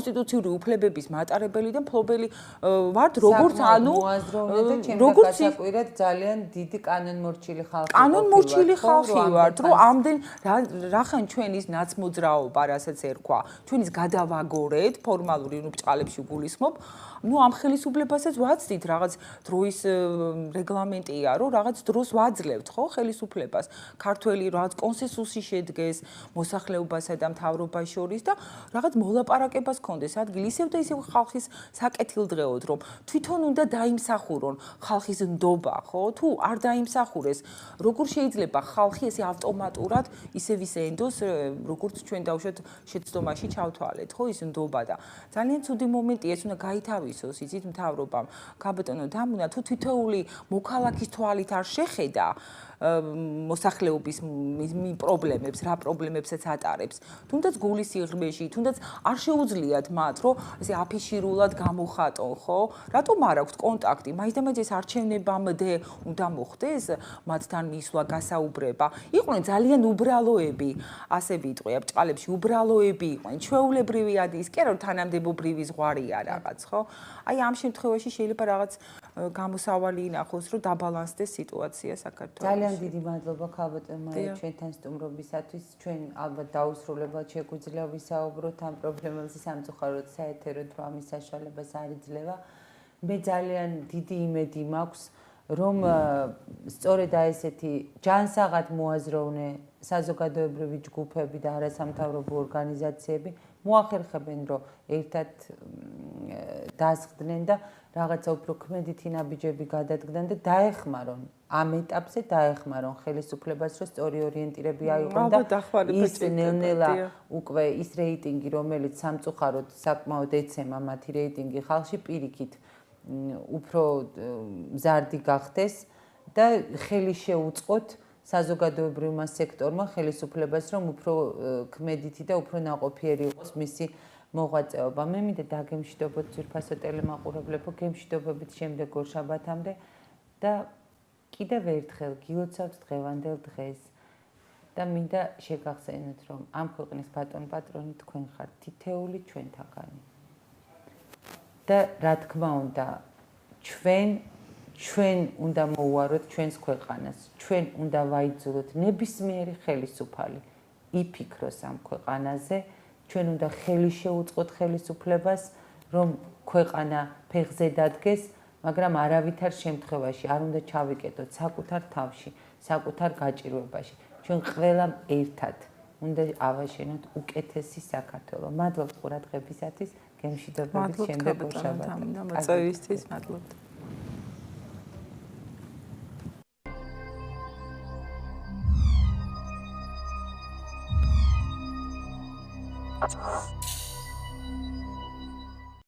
კონსტიტუციური უფლებების მატარებელი და მფლობელი ვართ, როგორც ანუ როგორც გასაკვირად ძალიან დიდი კანონმორჩილი ხალხი. კანონმორჩილი ხალხი ვართ, რომ ამდენ რახან ჩვენის ნაცმოძრაობა, რასაც ერქვა, ჩვენის გადავაგორეთ ფორმალური ბჭყალებში გულისხმობ, ამ ხელისუფლებასაც ვაცდით რაღაც დროის რეგლამენტია, რომ რაღაც დროს ვაძლევთ, ხო, ხელისუფლებას. ქართველი რაღაც კონსენსუსი შედგეს მოსახლეობასა და მთავრობას შორის და რაღაც მოლაპარაკებას კონდეს ადგილი, ისევ და ისევ ხალხის საკეთილდღეოდ, რომ თვითონ უნდა დაიმსახურონ ხალხის ნდობა, ხო? თუ არ დაიმსახურეს, როგორ შეიძლება ხალხი ესე ავტომატურად ისევ ენდოს, როგორც ჩვენ დავუშვათ შეცდომაში ჩავთვალეთ, ხო, ის ნდობა და ძალიან ცუდი მომენტია, ეს უნდა გაითავისოს, იცით, მთავრობამ, გაბატონო დამუნა, თუ თითოეული მოქალაქის თვალით არ შეხედა მოსახლეობის პრობლემებს, რა პრობლემებსაც ატარებს. თუნდაც გულის სიღრმეში, თუნდაც არ შეუძლიათ მათ, რომ ესე აფიშირულად გამოხატონ, ხო? რატომ არ აქვთ კონტაქტი? მაინც და მაინც ეს არჩევნებამდე უნდა მოხდეს მათთან მისვლა, გასაუბრება. იყვნენ ძალიან უბრალოები, ასე ვიტყვი, ბჭყალებში უბრალოები იყვნენ, ჩვეულებრივი ადის, კი არა, თანამდებობრივი ზღვარია რაღაც, ხო? აი ამ შემთხვევაში შეიძლება რაღაც გამოსავალი ინახოს, რომ დაბალანსდეს სიტუაცია საქართველოში. ძალიან დიდი მადლობა ქალბატონმა ჩვენთან სტუმრობისათვის. ჩვენ ალბათ დაუსრულებლად შეგვიძლია ვისაუბროთ ამ პრობლემებზე, სამწუხაროდ საეთერო დრო ამის საშუალებას არ იძლევა. მე ძალიან დიდი იმედი მაქვს, რომ სწორედ ესეთი ჯანსაღად მოაზროვნე საზოგადოებრივი ჯგუფები და არასამთავრობო ორგანიზაციები მოახერხებენ, რომ ერთად დასხდნენ და რაღაცა უფრო ქმედითი ნაბიჯები გადადგნენ და დაეხმარონ ამ ეტაპზე დაეხმარონ ხელისუფლებას, რომ სწორი ორიენტირები აიღონ და ის ნელ-ნელა უკვე ის რეიტინგი, რომელიც სამწუხაროდ საკმაოდ ეცემა მათი რეიტინგი ხალხში პირიქით უფრო მზარდი გახდეს და ხელი შეუწყოთ საზოგადოებრივმა სექტორმა ხელისუფლებას, რომ უფრო ქმედითი და უფრო ნაყოფიერი იყოს მისი მოღვაწეობა. მე მინდა დაგემშვიდობოთ ძვირფასო ტელემაყურებლებო, გემშვიდობებით შემდეგ ორშაბათამდე და კიდევ ერთხელ გილოცავთ დღევანდელ დღეს და მინდა შეგახსენოთ, რომ ამ ქვეყნის ბატონ პატრონი თქვენ ხართ, თითეული ჩვენთაგანი. და რა თქმა უნდა, ჩვენ უნდა მოუაროთ ჩვენს ქვეყანას, ჩვენ უნდა ვაიძულოთ ნებისმიერი ხელისუფალი იფიქროს ამ ქვეყანაზე, ჩვენ უნდა ხელი შეუწყოთ ხელისუფლებას, რომ ქვეყანა ფეხზე დადგეს, მაგრამ არავითარ შემთხვევაში არ უნდა ჩავიკეტოთ საკუთარ თავში, საკუთარ გაჭირვებაში. ჩვენ ყველამ ერთად უნდა ავაშენოთ უკეთესი საქართველო. მადლობთ ყურადღებისათვის. გემშვიდობებით შემდეგ ორ შაბათს. მოწვევისთვის მადლობთ.